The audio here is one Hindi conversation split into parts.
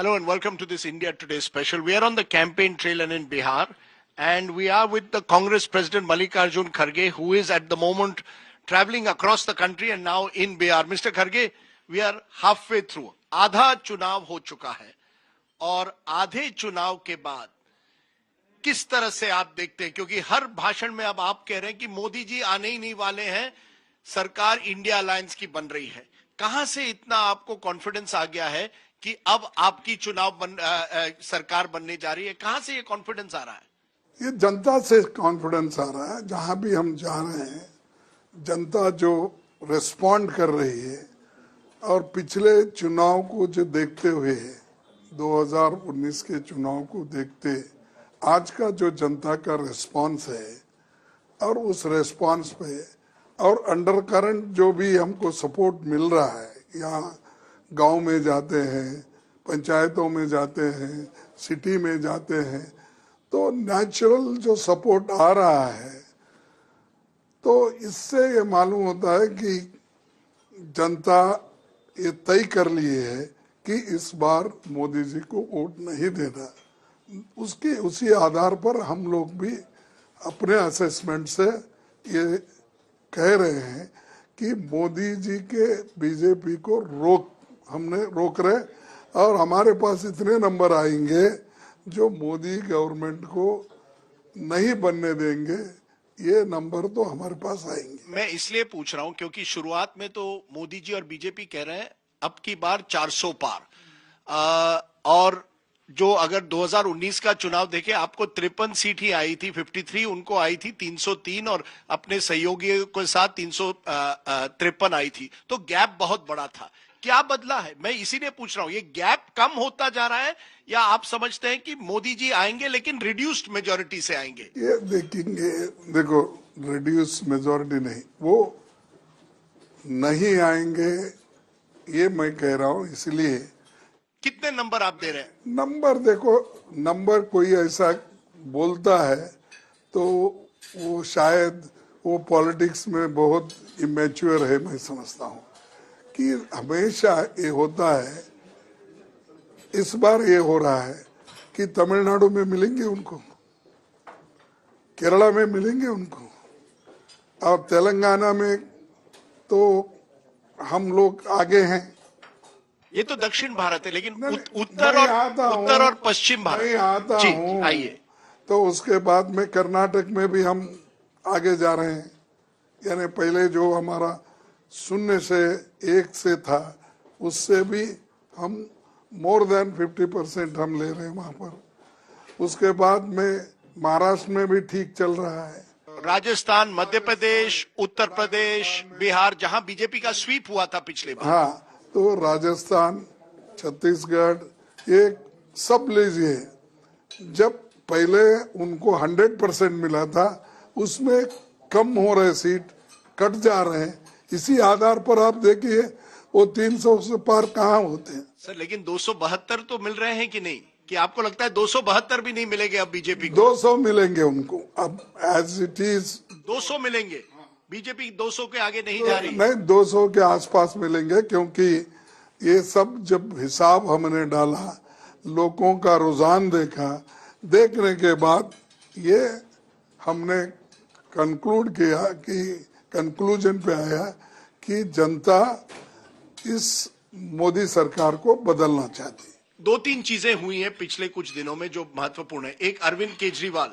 Hello and welcome to this India Today special. We are on the campaign trail and in Bihar, and we are with the Congress President Mallikarjun Kharge, who is at the moment traveling across the country and now in Bihar. Mr. Kharge, we are halfway through. आधा चुनाव हो चुका है और आधे चुनाव के बाद किस तरह से आप देखते हैं, क्योंकि हर भाषण में अब आप कह रहे हैं कि मोदी जी आने ही नहीं वाले हैं, सरकार इंडिया अलायंस की बन रही है. कहां से इतना आपको कॉन्फिडेंस आ गया है कि अब आपकी सरकार बनने जा रही है? कहां से ये कॉन्फिडेंस आ रहा है? ये जनता से कॉन्फिडेंस आ रहा है. जहां भी हम जा रहे हैं, जनता जो रिस्पॉन्ड कर रही है और पिछले चुनाव को जो देखते हुए 2019 के चुनाव को देखते आज का जो जनता का रिस्पांस है और उस रिस्पांस पे और अंडर करंट जो भी हमको सपोर्ट मिल रहा है, यहाँ गांव में जाते हैं, पंचायतों में जाते हैं, सिटी में जाते हैं, तो नेचुरल जो सपोर्ट आ रहा है, तो इससे ये मालूम होता है कि जनता ये तय कर लिए है कि इस बार मोदी जी को वोट नहीं देना. उसी आधार पर हम लोग भी अपने असेसमेंट से ये कह रहे हैं कि मोदी जी के बीजेपी को हमने रोक रहे और हमारे पास इतने नंबर आएंगे जो मोदी गवर्नमेंट को नहीं बनने देंगे. ये नंबर तो हमारे पास आएंगे. मैं इसलिए पूछ रहा हूं क्योंकि शुरुआत में तो मोदी जी और बीजेपी कह रहे हैं अब की बार 400 पार, और जो अगर 2019 का चुनाव देखें, आपको 53 सीट ही आई थी, 53, उनको आई थी 303 और अपने सहयोगियों के साथ 353 आई थी. तो गैप बहुत बड़ा था. क्या बदला है? मैं इसीलिए पूछ रहा हूं, ये गैप कम होता जा रहा है या आप समझते हैं कि मोदी जी आएंगे लेकिन रिड्यूस्ड मेजोरिटी से आएंगे? ये देखो रिड्यूस मेजोरिटी नहीं, वो नहीं आएंगे ये मैं कह रहा हूं. इसलिए कितने नंबर आप दे रहे हैं? नंबर देखो, नंबर कोई ऐसा बोलता है तो वो शायद वो पॉलिटिक्स में बहुत इमेच्योर है. मैं समझता हूँ कि हमेशा ये होता है. इस बार ये हो रहा है कि तमिलनाडु में मिलेंगे उनको, केरला में मिलेंगे उनको, और तेलंगाना में तो हम लोग आगे हैं. ये तो दक्षिण भारत है, लेकिन उत्तर और पश्चिम भारत आता हूँ. आइए, तो उसके बाद में कर्नाटक में भी हम आगे जा रहे हैं. यानी पहले जो हमारा 0 से 1 से था, उससे भी हम मोर देन 50% हम ले रहे हैं वहां पर. उसके बाद में महाराष्ट्र में भी ठीक चल रहा है. राजस्थान, मध्य प्रदेश, उत्तर प्रदेश, बिहार, जहां बीजेपी का स्वीप हुआ था पिछले बार. हाँ, तो राजस्थान, छत्तीसगढ़, ये सब लीजिए. जब पहले उनको 100% मिला था, उसमें कम हो रहे सीट, कट जा रहे हैं. इसी आधार पर आप देखिए वो 300 से पार कहाँ होते हैं. सर, लेकिन 272 तो मिल रहे हैं कि नहीं? कि आपको लगता है 272 भी नहीं मिलेंगे अब बीजेपी को? 200 मिलेंगे उनको. अब एज इट इज 200 मिलेंगे. बीजेपी 200 के आगे नहीं जा रही. नहीं, 200 के आसपास मिलेंगे, क्योंकि ये सब जब हिसाब हमने डाला, लोगों का रुझान देखा, देखने के बाद ये हमने कंक्लूजन पे आया कि जनता इस मोदी सरकार को बदलना चाहती. 2-3 चीजें हुई हैं पिछले कुछ दिनों में जो महत्वपूर्ण है. एक, अरविंद केजरीवाल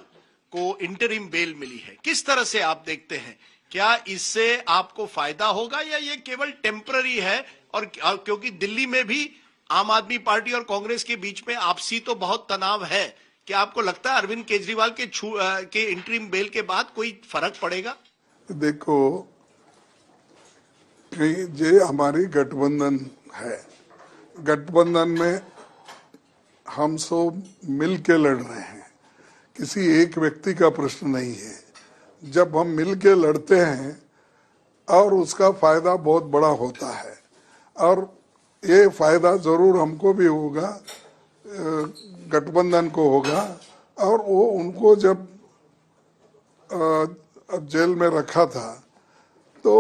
को इंटरिम बेल मिली है. किस तरह से आप देखते हैं? क्या इससे आपको फायदा होगा या ये केवल टेम्पररी है? और क्योंकि दिल्ली में भी आम आदमी पार्टी और कांग्रेस के बीच में आपसी तो बहुत तनाव है, क्या आपको लगता है अरविंद केजरीवाल के इंटरिम बेल के बाद कोई फर्क पड़ेगा? देखो, ये हमारी गठबंधन है. गठबंधन में हम सब मिल के लड़ रहे हैं. किसी एक व्यक्ति का प्रश्न नहीं है. जब हम मिल के लड़ते हैं और उसका फायदा बहुत बड़ा होता है, और ये फायदा जरूर हमको भी होगा, गठबंधन को होगा. और वो उनको जब अब जेल में रखा था तो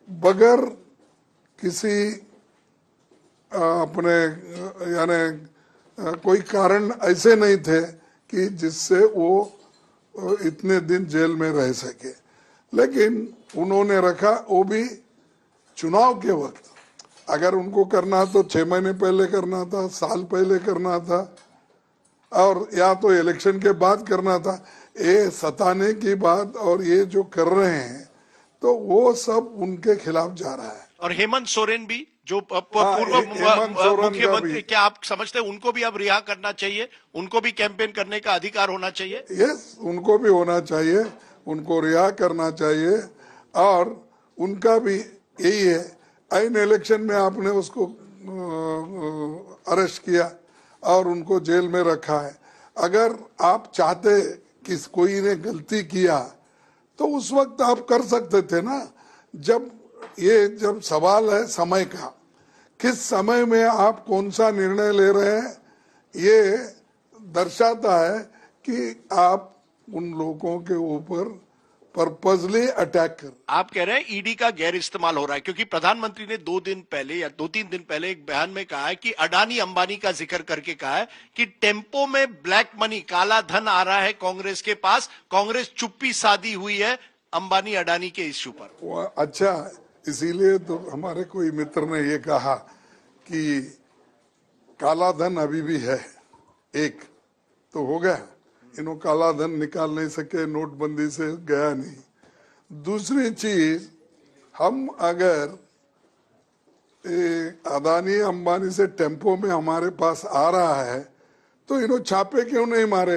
बगैर किसी अपने यानी कोई कारण ऐसे नहीं थे कि जिससे वो इतने दिन जेल में रह सके, लेकिन उन्होंने रखा, वो भी चुनाव के वक्त। अगर उनको करना तो 6 महीने पहले करना था, साल पहले करना था, और या तो इलेक्शन के बाद करना था। ये सताने की बात और ये जो कर रहे हैं तो वो सब उनके खिलाफ जा रहा है। और हेमंत सोरेन भी जो पूर्व हेमंत सोरेन का मुख्यमंत्री, भी। क्या आप समझते हैं उनको भी अब रिहा करना चाहिए? उनको भी कैंपेन करने का अधिकार होना चाहिए? यस, उनको भी होना चाहिए, उनको रिहा करना चाहिए। और उनका भी यही है, आइन इलेक्शन में आपने उसको अरेस्ट किया और उनको जेल में रखा है। अगर आप चाहते कि कोई ने गलती किया तो उस वक्त आप कर सकते थे ना। जब सवाल है समय का, किस समय में आप कौन सा निर्णय ले रहे हैं, ये दर्शाता है कि आप उन लोगों के ऊपर पर्पसली अटैक कर। आप कह रहे हैं ईडी का गैर इस्तेमाल हो रहा है, क्योंकि प्रधानमंत्री ने 2 दिन पहले या 2-3 दिन पहले एक बयान में कहा है कि अडानी अंबानी का जिक्र करके कहा है कि टेम्पो में ब्लैक मनी, काला धन आ रहा है कांग्रेस के पास, कांग्रेस चुप्पी साधी हुई है अंबानी अडानी के इश्यू पर। अच्छा, इसीलिए तो हमारे कोई मित्र ने ये कहा कि काला धन अभी भी है, एक तो हो गया, इन्हों काला धन निकाल नहीं सके, नोटबंदी से गया नहीं। दूसरी चीज, हम अगर अदानी अंबानी से टेम्पो में हमारे पास आ रहा है तो इन्हों छापे क्यों नहीं मारे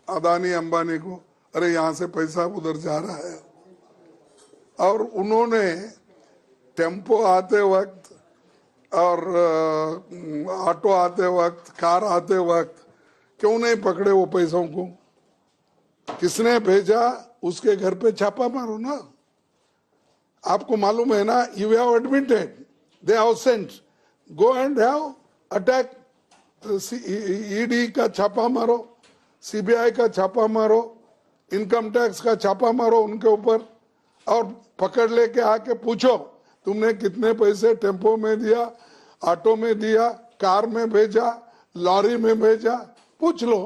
अदानी अंबानी को? अरे यहाँ से पैसा उधर जा रहा है। और उन्होंने टेम्पो आते वक्त और ऑटो आते वक्त, कार आते वक्त क्यों नहीं पकड़े वो पैसों को? किसने भेजा उसके घर पे छापा मारो ना। आपको मालूम है ना, you have admitted they have sent, go and have attack. ED का छापा मारो, सीबीआई का छापा मारो, इनकम टैक्स का छापा मारो उनके ऊपर, और पकड़ लेके आके पूछो तुमने कितने पैसे टेम्पो में दिया, ऑटो में दिया, कार में भेजा, लॉरी में भेजा, पूछ लो।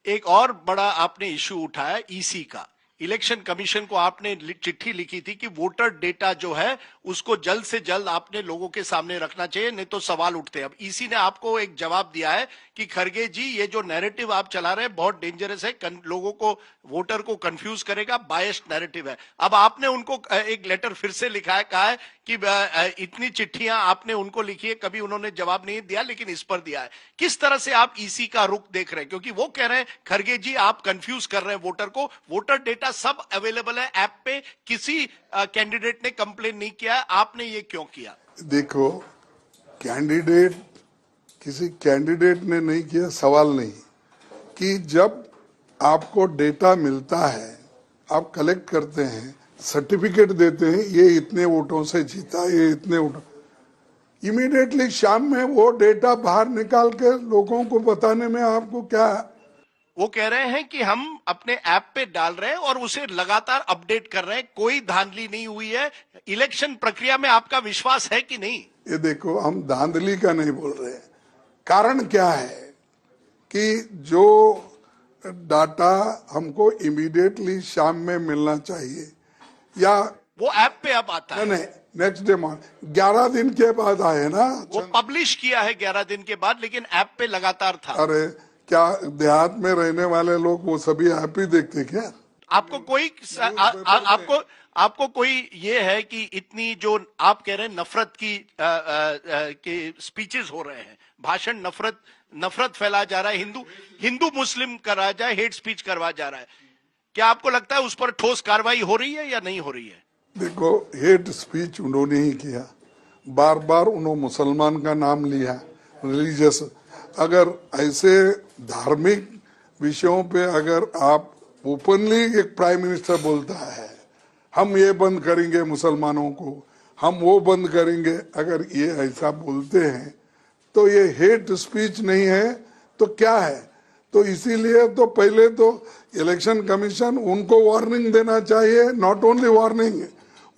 एक और बड़ा आपने इश्यू उठाया ईसी का। इलेक्शन कमीशन को आपने चिट्ठी लिखी थी कि वोटर डेटा जो है उसको जल्द से जल्द आपने लोगों के सामने रखना चाहिए, नहीं तो सवाल उठते हैं। अब ईसी ने आपको एक जवाब दिया है कि खरगे जी, ये जो नैरेटिव आप चला रहे हैं बहुत डेंजरस है, लोगों को, वोटर को कंफ्यूज करेगा, बायस्ड नैरेटिव है। अब आपने उनको एक लेटर फिर से लिखा है, कहा है कि इतनी चिट्ठियां आपने उनको लिखी है, कभी उन्होंने जवाब नहीं दिया, लेकिन इस पर दिया है। किस तरह से आप ईसी का रुख देख रहे हैं? क्योंकि वो कह रहे हैं खरगे जी आप कंफ्यूज कर रहे हैं वोटर को, वोटर डेटा सब अवेलेबल है ऐप पे, किसी कैंडिडेट ने कंप्लेन नहीं किया है, आपने ये क्यों किया? देखो, किसी कैंडिडेट ने नहीं किया, सवाल नहीं। कि जब आपको डेटा मिलता है, आप कलेक्ट करते हैं, सर्टिफिकेट देते हैं, ये इतने वोटों से जीता, ये इतने वोटों, इमीडिएटली शाम में वो डेटा बाहर निकाल के लोगों को बताने में आपको क्या है? वो कह रहे हैं कि हम अपने ऐप पे डाल रहे हैं और उसे लगातार अपडेट कर रहे हैं, कोई धांधली नहीं हुई है। इलेक्शन प्रक्रिया में आपका विश्वास है कि नहीं? ये देखो, हम धांधली का नहीं बोल रहे। कारण क्या है कि जो डाटा हमको इमीडिएटली शाम में मिलना चाहिए, या वो ऐप पे अब आता है? नहीं, नेक्स्ट डे 11 दिन के बाद आए ना। वो पब्लिश किया है 11 दिन के बाद, लेकिन ऐप पे लगातार था। अरे क्या देहात में रहने वाले लोग वो सभी ऐप ही देखते क्या? आपको कोई आपको कोई ये है कि इतनी जो आप कह रहे हैं नफरत की स्पीचेस हो रहे हैं, भाषण, नफरत फैला जा रहा है, हिंदू मुस्लिम करा जाए, हेट स्पीच करवा जा रहा है, क्या आपको लगता है उस पर ठोस कार्रवाई हो रही है या नहीं हो रही है? देखो, हेट स्पीच उन्होंने ही किया, बार बार उन्होंने मुसलमान का नाम लिया, रिलीजियस। अगर ऐसे धार्मिक विषयों पे अगर आप ओपनली, एक प्राइम मिनिस्टर बोलता है हम ये बंद करेंगे मुसलमानों को, हम वो बंद करेंगे, अगर ये ऐसा बोलते हैं तो ये हेट स्पीच नहीं है तो क्या है? तो इसीलिए तो पहले तो इलेक्शन कमीशन उनको वार्निंग देना चाहिए, नॉट ओनली वार्निंग,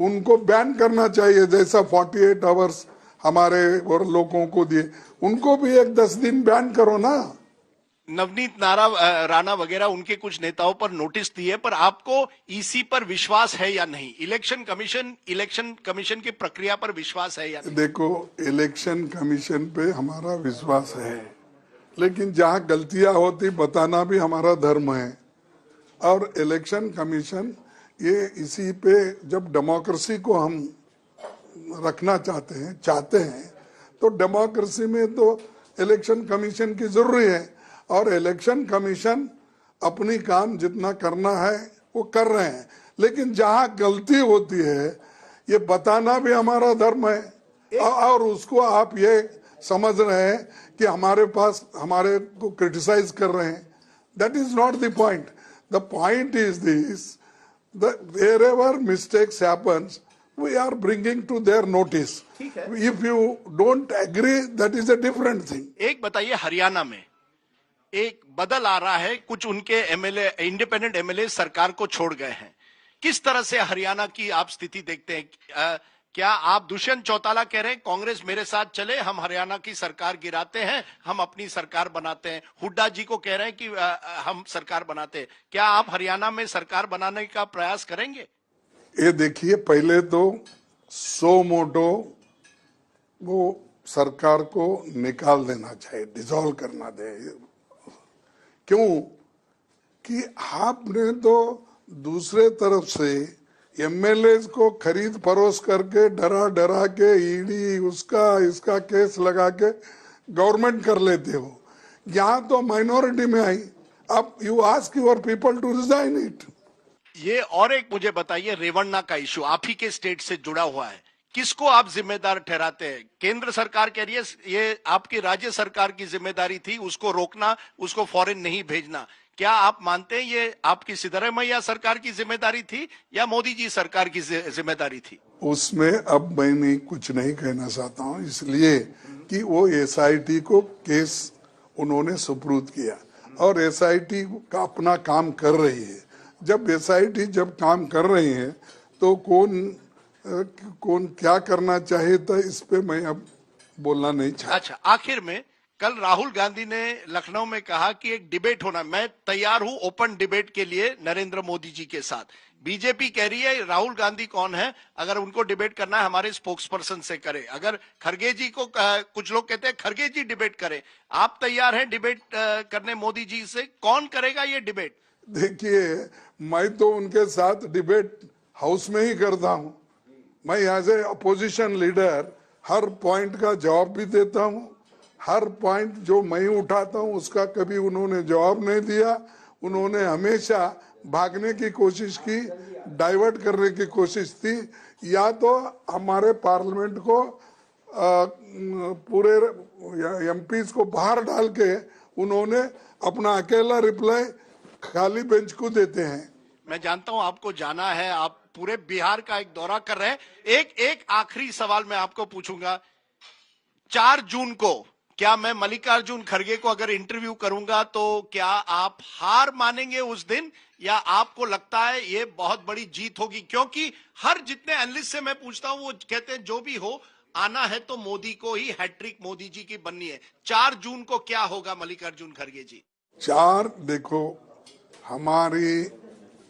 उनको बैन करना चाहिए, जैसा 48 आवर्स हमारे और लोगों को दिए, उनको भी एक 10 दिन बैन करो ना। नवनीत राणा वगैरह उनके कुछ नेताओं पर नोटिस दिए, पर आपको ईसी पर विश्वास है या नहीं? इलेक्शन कमीशन की प्रक्रिया पर विश्वास है या नहीं? देखो, इलेक्शन कमीशन पे हमारा विश्वास है, लेकिन जहां गलतियां होती बताना भी हमारा धर्म है। और इलेक्शन कमीशन ये इसी पे, जब डेमोक्रेसी को हम रखना चाहते हैं तो डेमोक्रेसी में तो इलेक्शन कमीशन की जरूरी है। और इलेक्शन कमीशन अपनी काम जितना करना है वो कर रहे हैं, लेकिन जहां गलती होती है ये बताना भी हमारा धर्म है। और उसको आप ये समझ रहे हैं कि हमारे को क्रिटिसाइज कर रहे हैं, that is not the point. The point is this, wherever mistakes happens, we are bringing to their notice. If you don't agree, that is a different thing. एक बताइए, हरियाणा में एक बदल आ रहा है, कुछ उनके एमएलए, इंडिपेंडेंट एमएलए सरकार को छोड़ गए हैं। किस तरह से हरियाणा की आप स्थिति देखते हैं? क्या आप दुष्यंत चौटाला कह रहे हैं कांग्रेस मेरे साथ चले, हम हरियाणा की सरकार गिराते हैं, हम अपनी सरकार बनाते हैं? हुड्डा जी को कह रहे हैं कि हम सरकार बनाते हैं। क्या आप हरियाणा में सरकार बनाने का प्रयास करेंगे? ये देखिए, पहले तो सो मोटो वो सरकार को निकाल देना चाहिए, डिसॉल्व करना चाहिए। क्यों कि आपने तो दूसरे तरफ से एमएलए को खरीद फरोश करके डरा के ईडी इसका केस लगा के गवर्नमेंट कर लेते हो। यहाँ तो माइनॉरिटी में आई, अब you ask your people to resign it. ये और एक मुझे बताइए, रेवन्ना का इशू आप ही के स्टेट से जुड़ा हुआ है, किसको आप जिम्मेदार ठहराते हैं? केंद्र सरकार कह रही है ये आपकी राज्य सरकार की जिम्मेदारी थी, उसको रोकना, उसको फॉरेन नहीं भेजना। क्या आप मानते हैं ये आपकी सिद्धरामैया सरकार की जिम्मेदारी थी या मोदी जी सरकार की जिम्मेदारी थी? उसमें अब मैं कुछ नहीं कहना चाहता हूं, इसलिए कि वो एसआईटी को केस उन्होंने सुपुर्द किया और एसआईटी का अपना काम कर रही है। जब एसआईटी काम कर रही है तो कौन क्या करना चाहिए था, इस पे मैं अब बोलना नहीं चाहता। अच्छा, आखिर में कल राहुल गांधी ने लखनऊ में कहा कि एक डिबेट होना, मैं तैयार हूं ओपन डिबेट के लिए नरेंद्र मोदी जी के साथ। बीजेपी कह रही है राहुल गांधी कौन है, अगर उनको डिबेट करना है हमारे स्पोक्स पर्सन से करे। अगर खरगे जी को, कुछ लोग कहते हैं खरगे जी डिबेट करें, आप तैयार हैं डिबेट करने मोदी जी से? कौन करेगा ये डिबेट? देखिए, मैं तो उनके साथ डिबेट हाउस में ही करता हूं। मैं एज ए अपोजिशन लीडर हर पॉइंट का जवाब भी देता हूं। हर पॉइंट जो मैं उठाता हूं उसका कभी उन्होंने जवाब नहीं दिया। उन्होंने हमेशा भागने की कोशिश की, डाइवर्ट करने की कोशिश थी, या तो हमारे पार्लियामेंट को पूरे एमपीज को बाहर डाल के उन्होंने अपना अकेला रिप्लाई खाली बेंच को देते हैं। मैं जानता हूं आपको जाना है, आप पूरे बिहार का एक दौरा कर रहे हैं। एक आखिरी सवाल मैं आपको पूछूंगा, 4 जून को क्या मैं मल्लिकार्जुन खड़गे को अगर इंटरव्यू करूंगा तो क्या आप हार मानेंगे उस दिन, या आपको लगता है ये बहुत बड़ी जीत होगी? क्योंकि हर जितने एनालिस्ट से मैं पूछता हूं वो कहते हैं जो भी हो, आना है तो मोदी को ही, हैट्रिक मोदी जी की बननी है। 4 जून को क्या होगा मल्लिकार्जुन खड़गे जी? 4 देखो,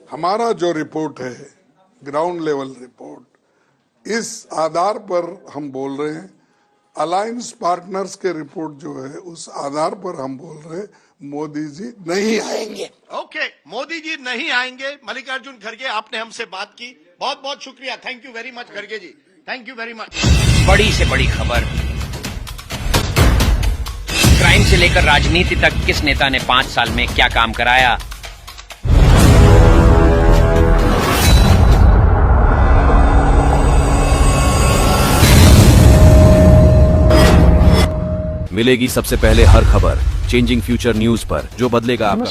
हमारा जो रिपोर्ट है, ग्राउंड लेवल रिपोर्ट, इस आधार पर हम बोल रहे हैं। अलायंस पार्टनर्स के रिपोर्ट जो है उस आधार पर हम बोल रहे हैं मोदी जी नहीं आएंगे। ओके, मोदी जी नहीं आएंगे। मल्लिकार्जुन खड़गे, आपने हमसे बात की, बहुत बहुत शुक्रिया। थैंक यू वेरी मच खड़गे जी, थैंक यू वेरी मच। बड़ी से बड़ी खबर, क्राइम से लेकर राजनीति तक किस नेता ने 5 साल में क्या काम कराया। मिलेगी सबसे पहले हर खबर चेंजिंग फ्यूचर न्यूज पर, जो बदलेगा आपका